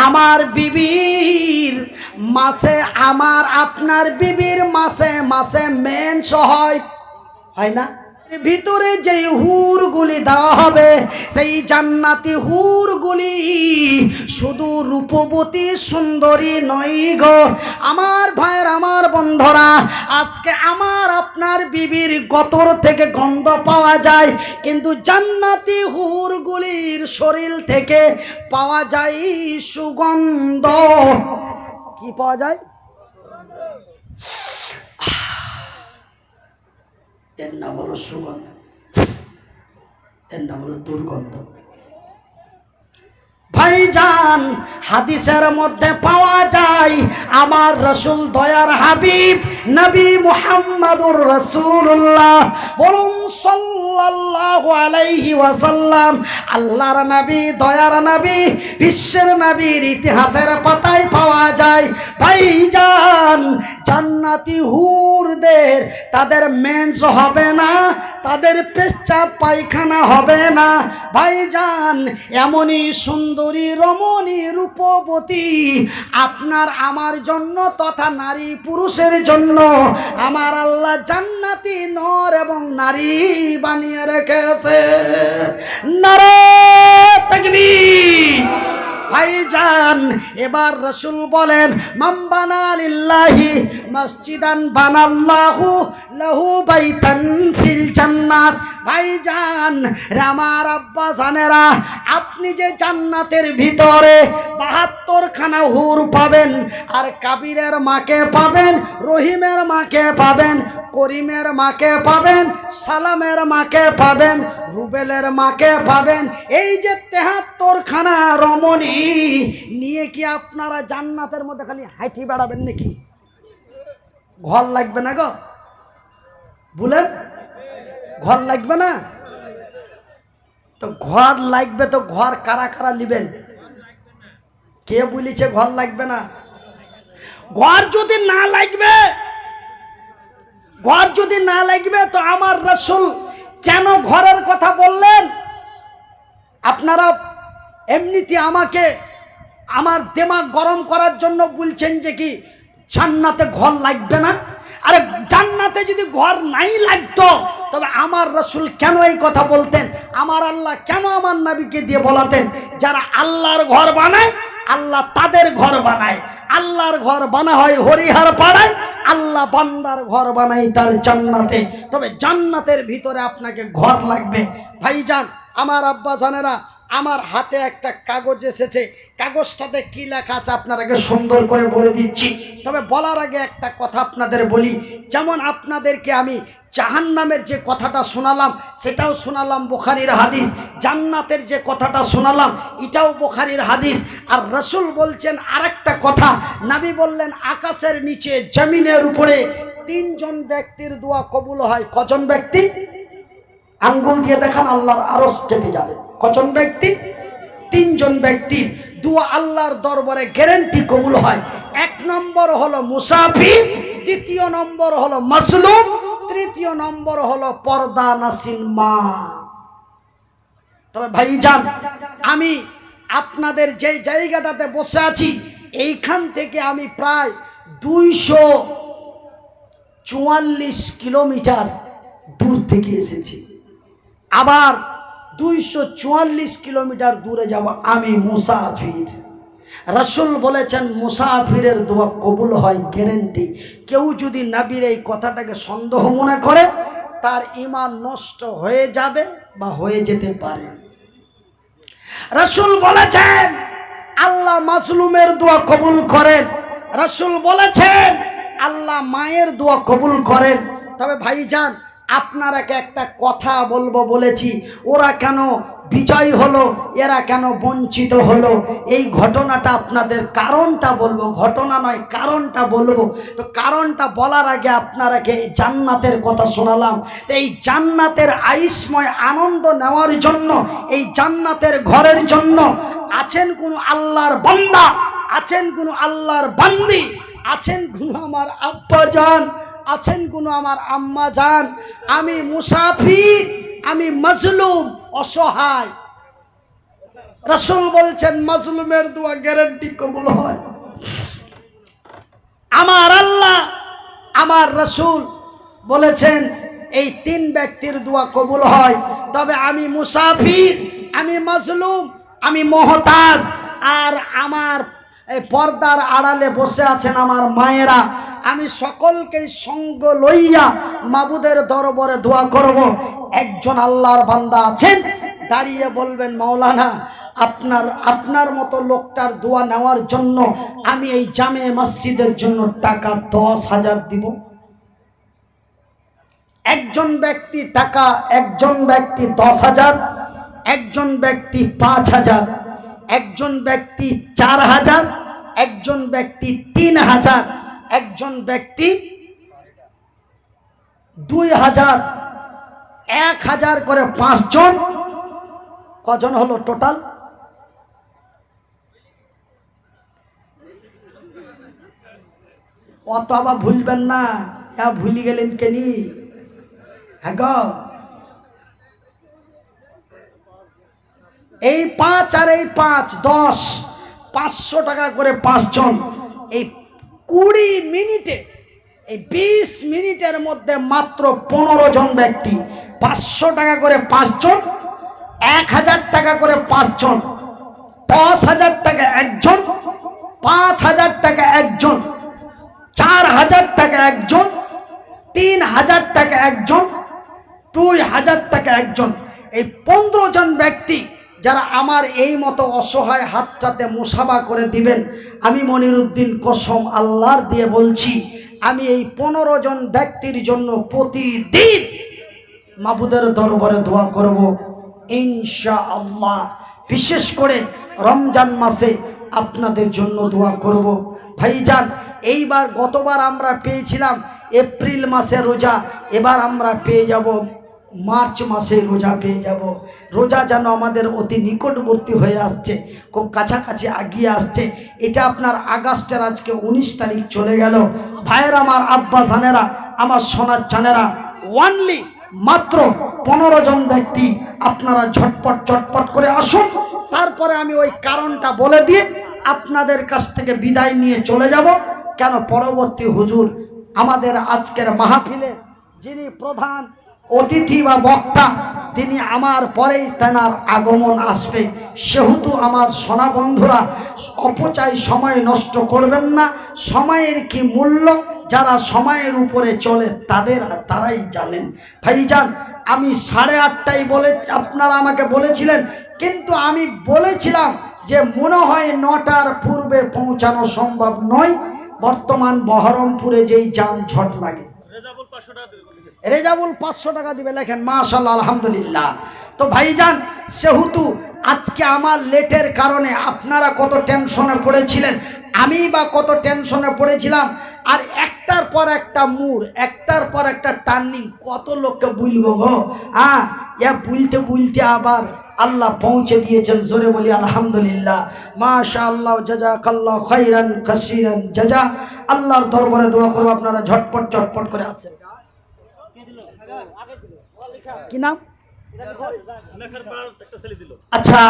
আমার বিবির মাসে, আমার আপনার বিবির মাসে মাসে মেন্স হয় না? ভিতরে যেই হুরগুলি দেওয়া হবে, সেই জান্নাতি হুরগুলি শুধু রূপবতী সুন্দরী নয় গো আমার ভাইয়ের, আমার বন্ধুরা। আজকে আমার আপনার বিবির গতর থেকে গন্ধ পাওয়া যায়, কিন্তু জান্নাতি হুরগুলির শরীর থেকে পাওয়া যায় সুগন্ধ। কি পাওয়া যায়? এর নাম হলো সুগন্ধ, এর নাম হলো দুর্গন্ধ। ভাইজান, হাদিসের মধ্যে পাওয়া যায় আমার রাসূল দয়ার হাবিব নবী মুহাম্মদুর রাসূলুল্লাহ বলুন সাল্লাল্লাহু আলাইহি ওয়াসাল্লাম, আল্লাহর নবী, দয়ার নবী, বিশ্বের নবীর ইতিহাসের পাতায় পাওয়া যায় ভাইজান, জান্নাতি হুরদের তাদের মেন্স হবে না, তাদের পেশাব পায়খানা হবে না ভাইজান। এমনই সুন্দরী রমণী রূপবতী আপনার আমার জন্য তথা নারী পুরুষের জন্য আমার আল্লাহ জান্নাতি নর এবং নারী বানিয়ে রেখেছে। নারে তাকবীর। ভাইজান, এবার রাসূল বলেন, মান বানা লিল্লাহি মসজিদান বানাল্লাহু লাহু বাইতান ফিল জান্নাত। ভাইজান রে আমার আব্বা জানেরা, আপনি যে জান্নাতের ভিতরে ৭২ খানা হুর পাবেন, আর কাবিরের মাকে পাবেন, রহিমের মাকে পাবেন, করিমের মাকে পাবেন, সালামের মাকে পাবেন, রুবেলের মাকে পাবেন। এই যে ৭৩ খানা রমণী নিয়ে কি আপনারা জান্নাতের মধ্যে খালি হাঁটি বেড়াবেন নাকি? ঘর লাগবে না গো? বলেন, ঘর লাগবে না? তো ঘর লাগবে, তো ঘর কারা কারা নিবেন? কে বলেছে ঘর লাগবে না? ঘর যদি না লাগবে, ঘর যদি না লাগবে তো আমার রাসূল কেন ঘরের কথা বললেন? আপনারা এমনিতে আমাকে আমার দিমাগ গরম করার জন্য বলছেন যে কি জান্নাতে ঘর লাগবে না। আরে জান্নাতে যদি ঘর নাই লাগতো তবে আমার রাসূল কেন এই কথা বলতেন? আমার আল্লাহ কেন আমার নবীকে দিয়ে বলাতেন? যারা আল্লাহর ঘর বানায় আল্লাহ তাদের ঘর বানায়। আল্লাহর ঘর বানা হয় হরিহার পাড়ায়, আল্লাহ বান্দার ঘর বানায় তার জান্নাতে। তবে জান্নাতের ভিতরে আপনাকে ঘর লাগবে। ভাইজান, আমার আব্বা জানেরা, আমার হাতে একটা কাগজ এসেছে, কাগজটাতে কি লেখা আছে আপনারাকে সুন্দর করে বলে দিচ্ছি। তবে বলার আগে একটা কথা আপনাদের বলি, যেমন আপনাদেরকে আমি জাহান্নামের যে কথাটা শোনালাম সেটাও শোনালাম বুখারীর হাদিস, জান্নাতের যে কথাটা শোনালাম এটাও বুখারীর হাদিস। আর রাসূল বলছেন আরেকটা কথা, নবী বললেন আকাশের নিচে জমিনের উপরে ৩ জন ব্যক্তির দোয়া কবুল হয়। কজন ব্যক্তি? আঙ্গুল দিয়ে দেখান, আল্লাহর আরশ কেঁপে যাবে। কজন ব্যক্তি? ৩ জন ব্যক্তির দোয়া আল্লাহর দরবারে গ্যারান্টি কবুল হয়। ১ নম্বর হলো মুসাফির, ২য় নম্বর হলো মাজলুম, ৩য় নম্বর হলো পর্দা নাসিন মা। তবে ভাইজান, আমি আপনাদের যে জায়গাটাতে বসে আছি এইখান থেকে আমি প্রায় ২৪৪ কিলোমিটার দূর থেকে এসেছি। আবার ২৪৪ কিলোমিটার দূরে যাব আমি মুসাফির। রাসূল বলেছেন মুসাফিরের দোয়া কবুল হয় গ্যারান্টি। কেউ যদি নবীর এই কথাটাকে সন্দেহ মনে করে তার ঈমান নষ্ট হয়ে যাবে বা হয়ে যেতে পারে। রাসূল বলেছেন আল্লাহ মাজলুমের দোয়া কবুল করেন। রাসূল বলেছেন আল্লাহ মায়ের দোয়া কবুল করেন। তবে ভাইজান, আপনারাকে একটা কথা বলবো বলেছি, ওরা কেন বিজয় হলো, এরা কেন বঞ্চিত হলো, এই ঘটনাটা আপনাদের কারণটা বলবো, ঘটনা নয় কারণটা বলবো। তো কারণটা বলার আগে আপনারাকে জান্নাতের কথা শোনালাম। তো এই জান্নাতের আইসময় আনন্দ নেওয়ার জন্য, এই জান্নাতের ঘরের জন্য আছেন কোন আল্লাহর বান্দা, আছেন কোন আল্লাহর বান্দি, আছেন কোন আমার আব্বা জান, আছেন কোন আমার আম্মা জান? আমি মুসাফির, আমি মাজলুম, অসহায়। রাসূল বলছেন মাজলুমের দোয়া গ্যারান্টি কবুল হয়। আমার আল্লাহ আমার রাসূল বলেছেন এই তিন ব্যক্তির দোয়া কবুল হয়। তবে আমি মুসাফির, আমি মাজলুম, আমি মুহতাজ, আর আমার এই পর্দার আড়ালে বসে আছেন আমার মায়েরা, আমি সকলকে সঙ্গ লইয়া মাবুদের দরবারে দোয়া করব। একজন আল্লাহর বান্দা আছেন, দাঁড়িয়ে বলবেন মাওলানা আপনার মতো লোকটার দোয়া নেওয়ার জন্য আমি এই জামে মসজিদের জন্য টাকা 10,000 দিব। একজন ব্যক্তি টাকা, একজন ব্যক্তি 10,000, একজন ব্যক্তি 5,000, একজন ব্যক্তি 4,000, একজন ব্যক্তি 3,000, একজন ব্যক্তি 2,000, 1,000 করে 5 জন। কজন হলো টোটাল? অত আবার ভুলবেন না, ভুলি গেলেন কেনি? হ্যাঁ গো, এই 5 আর এই 5 10, 500 টাকা করে 5 জন। এই 20 মিনিটে, এই 20 মিনিটের মধ্যে মাত্র 15 জন ব্যক্তি 500 টাকা করে 5 জন, 1,000 টাকা করে 5 জন, 10,000 টাকা একজন, 5,000 টাকা একজন, 4,000 টাকা একজন, 3,000 টাকা একজন, 2,000 টাকা একজন। এই 15 জন ব্যক্তি যারা আমার এই মতো অসহায় হাতটাতে মুসাফা করে দিবেন, আমি মনিরুদ্দিন কসম আল্লাহর দিয়ে বলছি, আমি এই 15 জন ব্যক্তির জন্য প্রতিদিন মাবুদের দরবারে দোয়া করব ইনশাআল্লাহ। বিশেষ করে রমজান মাসে আপনাদের জন্য দোয়া করব। ভাইজান, এইবার গতবার আমরা পেয়েছিলাম এপ্রিল মাসে রোজা, এবার আমরা পেয়ে যাব মার্চ মাসে রোজা পেয়ে যাব। রোজা যেন আমাদের অতি নিকটবর্তী হয়ে আসছে, খুব কাছাকাছি আগিয়ে আসছে। এটা আপনার আগস্টের আজকে 19 তারিখ চলে গেল। ভাইয়ের আমার আব্বা জানেরা, আমার সোনার জানেরা, ওয়ানলি মাত্র 15 জন ব্যক্তি আপনারা ঝটপট করে আসুন। তারপরে আমি ওই কারণটা বলে দিয়ে আপনাদের কাছ থেকে বিদায় নিয়ে চলে যাব। কেন, পরবর্তী হুজুর আমাদের আজকের মাহফিলে যিনি প্রধান অতিথি বা বক্তা, তিনি আমার পরেই তেনার আগমন আসবে। সেহেতু আমার সোনা বন্ধুরা, অপচয় সময় নষ্ট করবেন না। সময়ের কি মূল্য যারা সময়ের উপরে চলে তারাই জানেন। ভাইজান, আমি 8:30টায় বলে আপনারা আমাকে বলেছিলেন, কিন্তু আমি বলেছিলাম যে মনে হয় 9টার পূর্বে পৌঁছানো সম্ভব নয়। বর্তমান বহরমপুরে যেই যানজট লাগে, রেজাবুল 500 টাকা দিবে, লেখেন মাশাআল্লাহ আলহামদুলিল্লাহ। তো ভাইজান, সেহেতু আজকে আমার লেটের কারণে আপনারা কত টেনশনে পড়েছিলেন, আমি বা কত টেনশনে পড়েছিলাম। আর একটার পর একটা মোড়, একটার পর একটা টার্নিং, কত লোককে বুঝবো গো। বুলতে আবার আল্লাহ পৌঁছে দিয়েছেন। জোরে বলি আলহামদুলিল্লাহ, মাশাআল্লাহ, জাযাকাল্লাহু খাইরান কাসীরান জাযা। আল্লাহর দরবারে দোয়া করব আপনারা ঝটপট করে আসেন। কি নাম? আচ্ছা,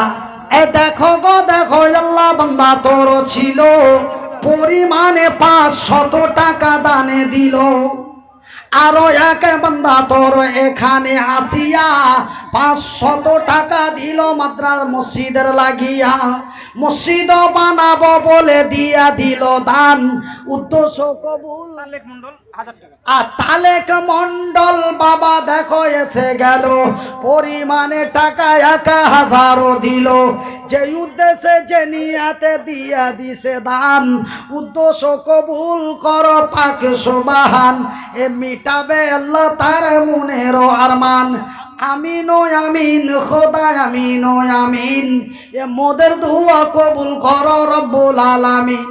এ দেখো গো দেখো, আল্লাহ বান্দা তোর ছিল পরিমাণে 500 টাকা দানে দিল। আরো এক বান্দা তোর এখানে আসিয়া 500 টাকা দিল মাদ্রাস মসজিদের লাগিয়া। মসজিদ বানাবো বলে দিয়া দিল দান, উদ্দেশ্য কবুল। তালেক মন্ডল বাবা দেখো এসে গেল, পরিমাণে টাকা 1,000 দিল। যে উদ্দেশ্যে যে নিয়াতে দিয়া দিছে দান, উদ্দেশ্য কবুল কর পাক সুবহান। এ মিটাবে আল্লাহ তার মনের আরমান। আমিন ও আমিন, খোদা আমিন ও আমিন। এ মোদের দোয়া কবুল কর রব্বুল আলামিন।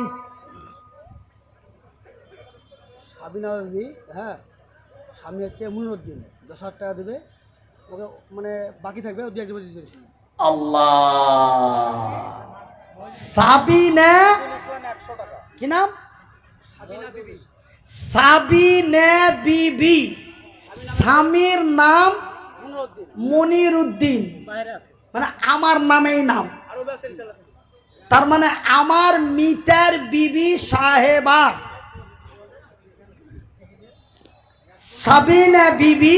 হ্যাঁ, স্বামী হচ্ছে মনিরুদ্দিন, 10,000 টাকা দেবে ওকে, মানে বাকি থাকবে ও 2-1 দিবে। আল্লাহ, সাবিনা কি নাম? সাবিনা বিবি, স্বামীর নাম মনিরুদ্দিন, মানে আমার নামেই নাম। তার মানে আমার মিতার বিবি সাহেবা সাবিনা বিবি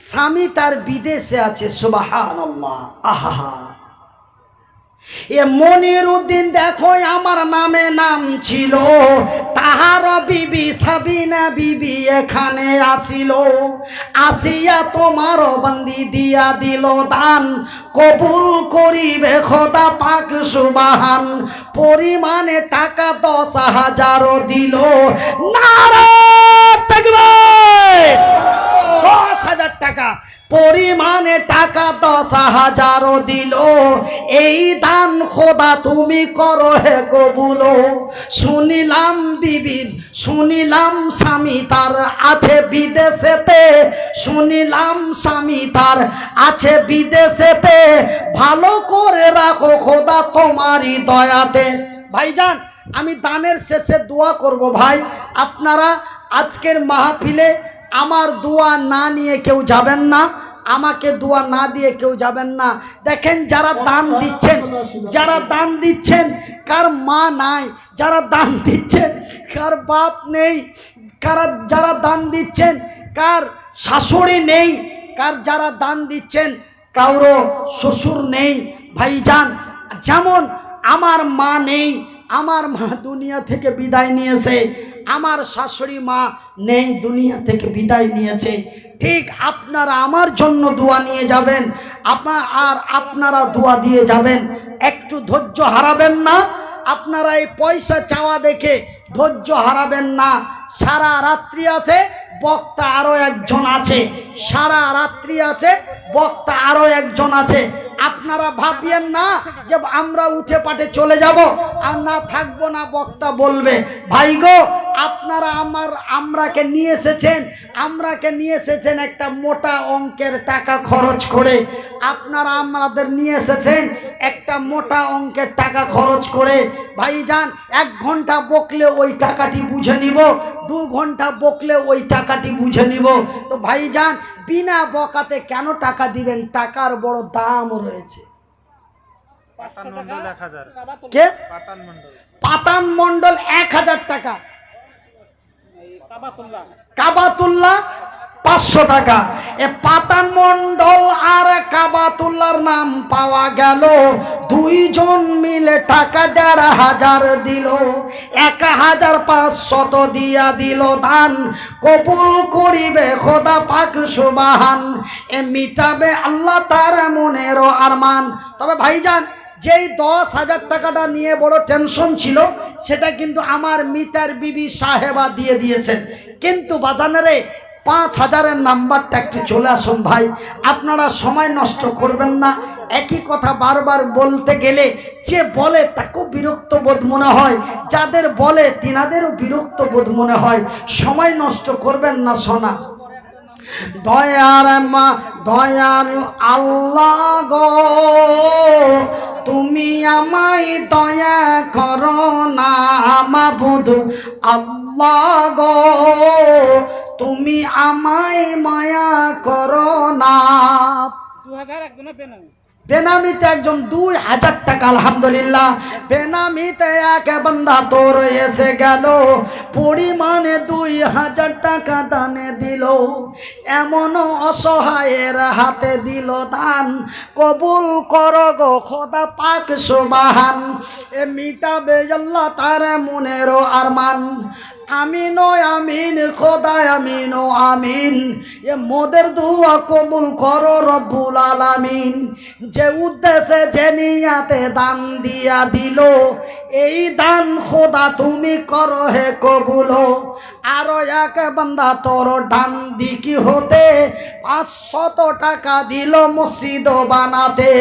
স্বামী তার বিদেশে আছে। সুবহানাল্লাহ। আহা, এ মনির উদ্দিন দেখো আমার নামে নাম ছিল, তাহার বিবি সাবিনা বিবি এখানে আসিল, আসিয়া তোমার বন্দি দিয়া দিল দান, কবুল করিবে খোদা পাক সুবহান। পরিমাণে টাকা 10,000 দিল। নারে তাকবীর! 10,000 টাকা পরিমাণে টাকা 10,000 দিল। এই দান খোদা তুমি করো হে কবুল। শুনিলাম বিবির, শুনিলাম স্বামী তার আছে বিদেশেতে, শুনিলাম স্বামী তার আছে বিদেশেতে, ভালো করে রাখো খোদা তোমারই দয়াতে। ভাইজান, আমি দানের শেষে দোয়া করব ভাই, আপনারা আজকের মাহফিলে আমার দোয়া না নিয়ে কেউ যাবেন না, আমাকে দোয়া না দিয়ে কেউ যাবেন না। দেখেন যারা দান দিচ্ছেন, যারা দান দিচ্ছেন কার মা নাই, যারা দান দিচ্ছেন কার বাপ নেই, যারা দান দিচ্ছেন কার শাশুড়ি নেই, যারা দান দিচ্ছেন কারো শ্বশুর নেই। ভাইজান, যেমন আমার মা নেই, আমার মা দুনিয়া থেকে বিদায় নিয়েছে, আমার শাশুড়ি মা নেই, দুনিয়া থেকে বিদায় নিয়েছে, ঠিক আপনারা আমার জন্য দোয়া নিয়ে যাবেন, আপনারা দোয়া দিয়ে যাবেন। একটু ধৈর্য হারাবেন না, আপনারা এই পয়সা চাওয়া দেখে ধৈর্য হারাবেন না। সারা রাত্রি আছে, বক্তা আরো একজন আছে, সারা রাত্রি আছে, বক্তা আরো একজন আছে। আপনারা ভাবিয়েন না যে আমরা উঠে পাঠে চলে যাব আর না থাকবো না, বক্তা বলবে। ভাই গো, আপনারা আমরাকে নিয়ে এসেছেন একটা মোটা অঙ্কের টাকা খরচ করে, আপনারা আমাদের নিয়ে এসেছেন একটা মোটা অঙ্কের টাকা খরচ করে। ভাইজান, 1 ঘন্টা বকলে ওই টাকাটি বুঝে নিব, 2 ঘন্টা বকলে ওই টাকাটি বুঝে নিব। তো ভাইজান, বিনা বকাতে কেন টাকা দিবেন? টাকার বড় দাম রয়েছে। কে? পাতান মন্ডল 1000 টাকা, কাবাতুল্লাহ 500 টাকা। এ পাতান মন্ডল আর কাবাতুল্লাহর নাম পাওয়া গেল, 2 জন মিলে টাকা 1,500 দিল, 1,500 দিয়া দিল দান, কবুল করিবে খোদা পাক সুবহান। এ মিটাবে আল্লাহ তার মনেরও আরমান। তবে ভাইজান, যেই 10,000 টাকাটা নিয়ে বড় টেনশন ছিল, সেটা কিন্তু আমার মিতার বিবি সাহেবা দিয়ে দিয়েছেন। কিন্তু বাজানেরে 5,000-এর নাম্বারটা একটু চলে আসুন ভাই, আপনারা সময় নষ্ট করবেন না। একই কথা বারবার বলতে গেলে যে বলে তাকেও বিরক্ত বোধ মনে হয়, যাদের বলে তিনাদেরও বিরক্ত বোধ মনে হয়। সময় নষ্ট করবেন না সোনা। দয়ার মা, দয়াল আল্লাহ গো, তুমি আমায় দয়া করো না, মাবুদ আল্লাহ গো, তুমি আমায় মায়া করো না। 2000 একজনের বেনামি, বেনামিতে একজন 2,000 টাকা। আলহামদুলিল্লাহ, বেনামিতে এক বান্দা তোর এসে গেল, পরিমাণে 2,000 টাকা দানে দিল। এমন অসহায়ের হাতে দিল দান, কবুল করো গো খোদা পাক সুবহান। এ মিটাবে আল্লাহ তার মনেরও আরমান। আমিন ও আমিন খোদা, আমিন ও আমিন। এ মোদের দোয়া কবুল করো রব্বুল আলামিন। যে উদ্দেশ্যে যে নিয়াতে দান দিয়া দিল, এই দান খোদা তুমি করো হে কবুল। আরো এক বান্দা তোর ডান দিকি হতে 500 টাকা দিল মসজিদ বানাতে,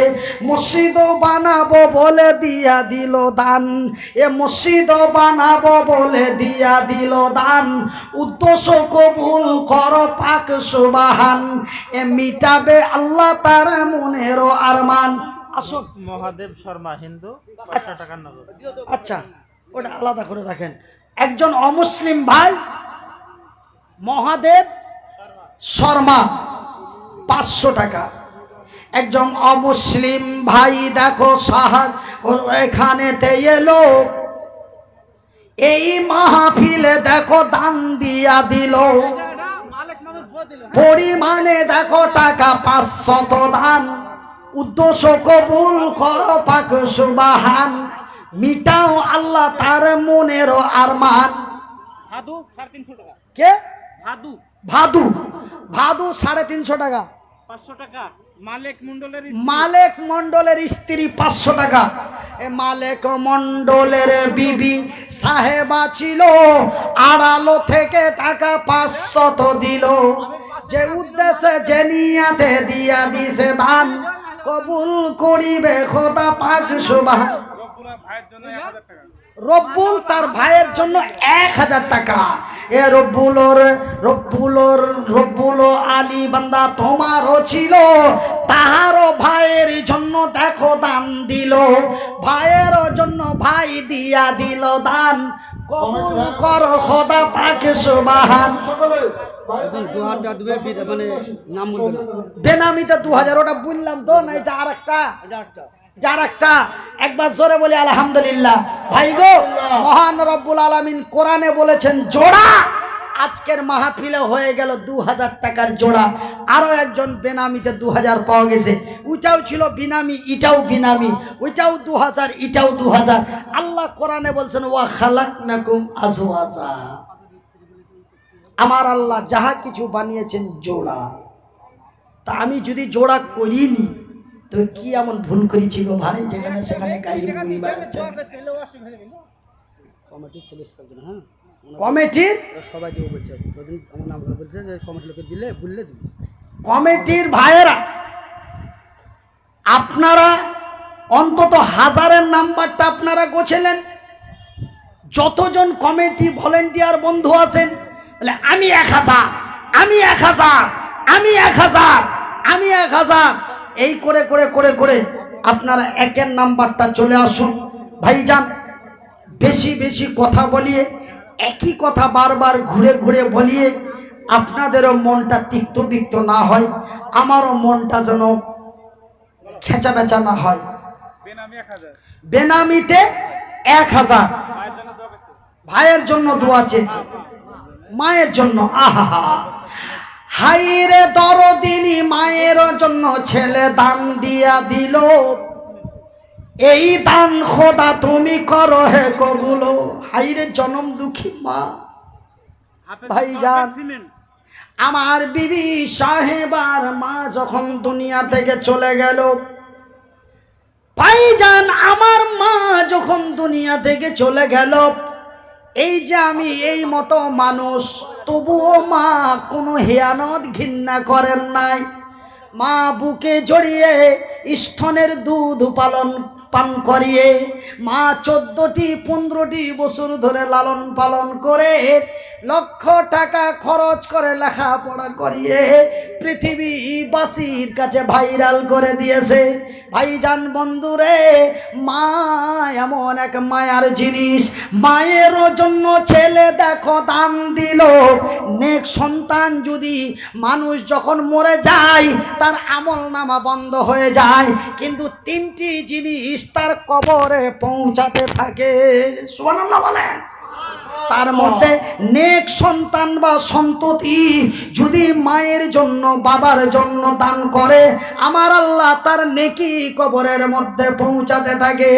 মসজিদ বানাবো বলে দিয়া দিল দান। এ মসজিদ বানাবো বলে দিয়া দিল দান, উদ্দেশ্য কবুল করো পাক সুবহান। এ মিটাবে আল্লাহ তার মনেরও আরমান। আসুন। মহাদেব শর্মা, হিন্দু, 500 টাকা নগদ। আচ্ছা, ওটা আলাদা করে রাখেন। একজন অমুসলিম ভাই মহাদেব শর্মা 500 টাকা। একজন অমুসলিম ভাই দেখো এখানেতে এলো, এই মাহফিলে দেখো দান দিয়া দিল, পরিমাণে দেখো টাকা 500 দান। উদ্দেশ্য কবুল করো পাক সুবহান, মিটাও আল্লাহ তার মনের আরমান। ভাদু 350 টাকা। কে? ভাদু ভাদু। ভাদু 350 টাকা। 500 টাকা। মালেক মন্ডলের মালেক মন্ডলের স্ত্রী 500 টাকা। এ মালেক মন্ডলের বিবি সাহেবা ছিল, আড়ালো থেকে টাকা 500 দিল। যে উদ্দেশ্যে যে নিয়াতে দিয়া দিছে দান, কবুল করিবে খোদা পাক সুবহান। রব্বুল তার ভাইয়ের জন্য 1000 টাকা। এ রব্বুল আলী বান্দা তোমারও ছিল, তাহারও ভাইয়ের জন্য দেখো দান দিল, ভাইয়ের জন্য ভাই দিয়া দিল দান, কবুল করো খোদা পাক সুবহান। 2000 টাকা দেবে, মানে নাম বলবে না। বেনামিতে 2000, ওটা বললাম তো না, এটা আরেকটা, যার একটা। একবার জোরে বলি আলহামদুলিল্লাহ। ভাই গো, মহান রব্বুল আলামিন কোরআনে বলেছেন জোড়া। আজকের মাহফিলে হয়ে গেল 2000 টাকার জোড়া। আরো একজন বেনামিতে 2000 পাওয়া গেছে, ওইটাও ছিল বিনামি, এটাও বিনামি, ওইটাও 2000, এটাও 2000। আল্লাহ কোরআনে বলছেন ওয়া খালাকনাকুম আজওয়াজা, আমার আল্লাহ যাহা কিছু বানিয়েছেন জোড়া। তা আমি যদি জোড়া করিনি তো কি এমন ভুল করেছি গো ভাই, যেখানে সেখানে কাহিনী বলে বেড়াচ্ছেন। কমিটির ছেলে থাকবে, হ্যাঁ কমিটির সবাই দেবো বলছে, আমার নাম করে বলছে যে কমিটির লোকে দিলে বললে দিবি। কমিটির ভাইয়েরা, আপনারা অন্তত 1000-এর নাম্বারটা আপনারা গোছেলেন। যতজন কমিটি ভলেন্টিয়ার বন্ধু আছেন বলে আমি 1000, আমি 1000, আমি 1000, আমি 1000, এই করে করে করে করে আপনারা 1-এর নাম্বারটা চলে আসুন। ভাইজান, বেশি বেশি কথা বলিয়ে, একই কথা বারবার ঘুরে ঘুরে বলিয়ে আপনাদেরও মনটা তিক্ত বিক্ত না হয়, আমারও মনটা যেন খেঁচা বেচা না হয়। বেনামিতে 1000, ভাইয়ের জন্য দোয়া চেয়েছে, মায়ের জন্য। আহা হাইরে দরদিনী মায়ের জন্য ছেলে দান দিয়া দিল, এই দান খোদা তুমি করো হে কবুল। হাইরে জনম দুঃখী মা। ভাইজান, আমার বিবি সাহেবার মা যখন দুনিয়া থেকে চলে গেল, ভাইজান আমার মা যখন দুনিয়া থেকে চলে গেল, এই যে আমি এই মতো মানুষ, তবুও মা কোনো হিয়ানত ঘৃণা করেন নাই। মা বুকে জড়িয়ে স্তনের দুধ পান করিয়ে, মা 14-15 বছর ধরে লালন পালন করে, লক্ষ টাকা খরচ করে লেখাপড়া করিয়ে পৃথিবীবাসীর কাছে ভাইরাল করে দিয়েছে। ভাইজান বন্ধুরে, মা এমন এক মায়ার জিনিস, মায়ের জন্য ছেলে দেখো দান দিল। নেক সন্তান যদি মানুষ যখন মরে যায় তার আমল নামা বন্ধ হয়ে যায়, কিন্তু 3টি জিনিস তার কবরে পৌঁছাতে থাকে। সুবহানাল্লাহ বলেন। তার মধ্যে নেক সন্তান বা সন্ততি যদি মায়ের জন্য বাবার জন্য দান করে, আমার আল্লাহ তার নেকি কবরের মধ্যে পৌঁছাতে থাকে।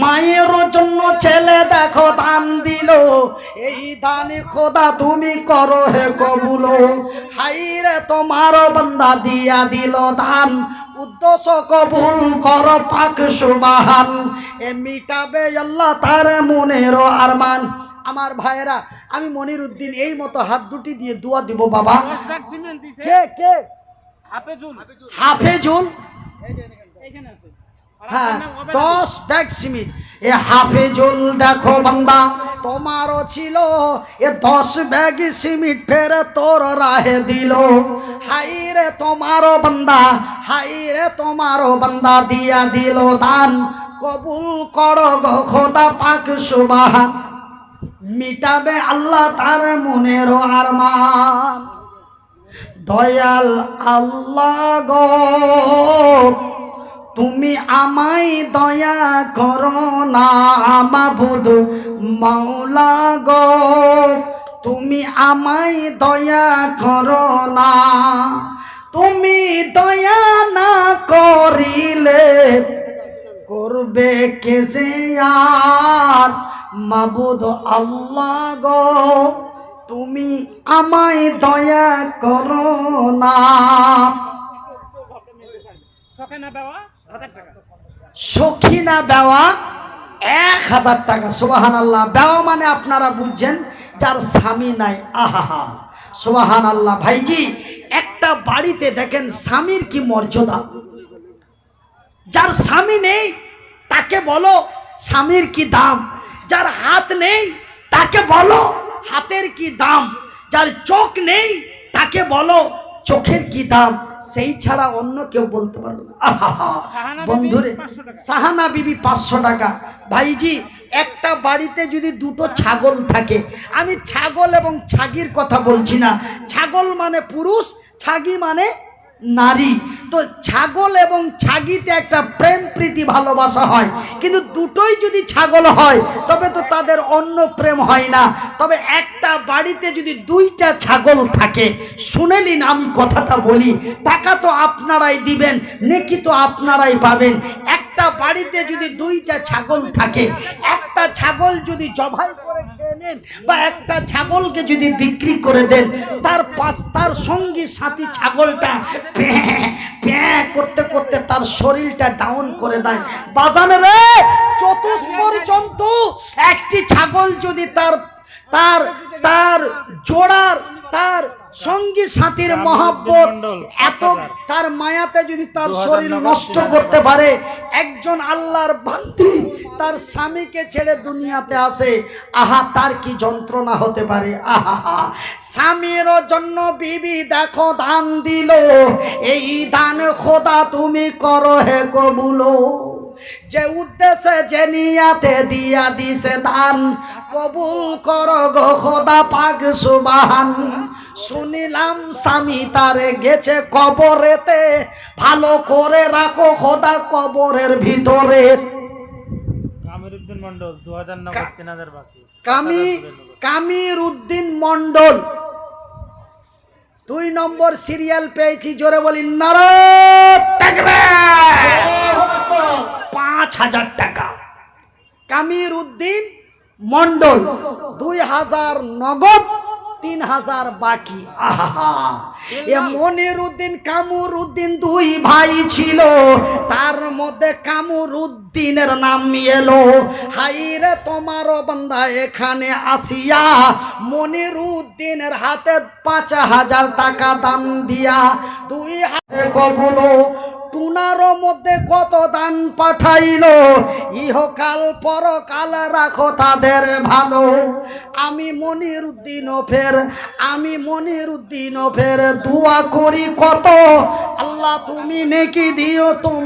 মায়ের জন্য ছেলে দেখো দান দিল, এই দানে খোদা তুমি করো হে কবুল। হাইরে তোমার বান্দা দিয়া দিল দান, উদ্দেশ্য কবুল কর পাক সুবহান। এ মিটাবে আল্লাহ তার মনের আরমান। আমার ভাইয়েরা, আমি মনির উদ্দিন এই মতো হাত দুটি দিয়ে দোয়া দিব বাবা। কে কে? হাফেজুল। হ্যাঁ, 10 ব্যাগ সিমেন্ট। এ হাফেজুল দেখো বান্দা তোমারও ছিল, এ 10 ব্যাগ সিমেন্ট ফের তোর রাহে দিল। হাইরে তোমারও বান্দা, হাইরে তোমারও বান্দা দিয়া দিল দান, কবুল করো গো খোদা পাক সুবহান। মিটাবে আল্লাহ তার মনের আরমান। দয়াল আল্লাহ গো তুমি আমায় দয়া করো না মাবুদ মাওলা গো তুমি আমায় দয়া করো না তুমি দয়া না করিলে করবে কে যে আর মাবুদ আল্লাহ গো তুমি আমায় দয়া করো না। সখেনা বেওয়া 1000 টাকা। সখিনা বেওয়া 1000 টাকা। সুবহানাল্লাহ। বেওয়া মানে আপনারা বুঝছেন যার স্বামী নাই। আহা সুবহানাল্লাহ। ভাইজি একটা বাড়িতে দেখেন স্বামীর কি মর্যাদা। যার স্বামী নেই তাকে বলো স্বামীর কি দাম। যার হাত নেই তাকে বলো হাতের কি দাম। যার চোখ নেই তাকে বলো চোখের কি দাম। সেই ছাড়া অন্য কেউ বলতে পারবে না। আহা বন্ধুরে সাহানা বিবি 500 টাকা। ভাইজি একটা বাড়িতে যদি দুটো ছাগল থাকে, আমি ছাগল এবং ছাগির কথা বলছি না, ছাগল মানে পুরুষ, ছাগি মানে নারী। তো ছাগল এবং ছাগিতে একটা প্রেম প্রীতি ভালোবাসা হয়, কিন্তু দুটোই যদি ছাগল হয় তবে তো তাদের অন্য প্রেম হয় না। তবে একটা বাড়িতে যদি 2টা ছাগল থাকে, শুনে নিন আমি কথাটা বলি, টাকা তো আপনারাই দিবেন, নেকি তো আপনারাই পাবেন। একটা বাড়িতে যদি 2টা ছাগল থাকে, একটা ছাগল যদি জবাই করে খেয়ে নেন বা একটা ছাগলকে যদি বিক্রি করে দেন, তার সঙ্গী সাথী ছাগলটা প্যাঁ করতে করতে তার শরীরটা ডাউন করে দেয়। বাজানে রে চতুষ্পর্যন্ত একটি ছাগল যদি তার জোড়ার তার সঙ্গী সাথীর মহব্বত এত তার মায়াতে যদি তার শরীর নষ্ট করতে পারে, একজন আল্লাহর বান্দী তার স্বামীকে ছেড়ে দুনিয়াতে আসে, আহা তার কি যন্ত্রণা হতে পারে। আহা স্বামীর জন্য বিবি দেখো দান দিল, এই দান খোদা তুমি করো হে কবুলো। যে উদ্দেশ্যে যে নিয়াতে দিয়া দিছে দান, কবুল করো গো খোদা পাক সুবহান। শুনিলাম স্বামী তারে গেছে কবরেতে, ভালো করে রাখো খোদা কবরের ভিতরে। কামিরউদ্দিন মন্ডল 2000 নগদ 3000 বাকি। কামিরউদ্দিন মন্ডল 2 নম্বর সিরিয়াল পেয়েছি, জোরে বলি নারায়ে তাকবীর। 5000 টাকা। কামিরউদ্দিন মন্ডল 2000 নগদ 3000 বাকি। আহা এ মনিরউদ্দিন কামরউদ্দিন 2 ভাই ছিল, তার মধ্যে কামরউদ্দিনের নাম এলো। হাইরে তোমার বান্দা এখানে আসিয়া মনিরউদ্দিনের হাতে 5000 টাকা দান দিয়া 2 হাতে কবুল। টুনার মধ্যে কত দান পাঠাইলো, ইহকাল পরকাল রাখো তাদের ভালো। আমি মনিরউদ্দিন ফের দোয়া করি কত, আল্লাহ তুমি নেকি দিও তোমার।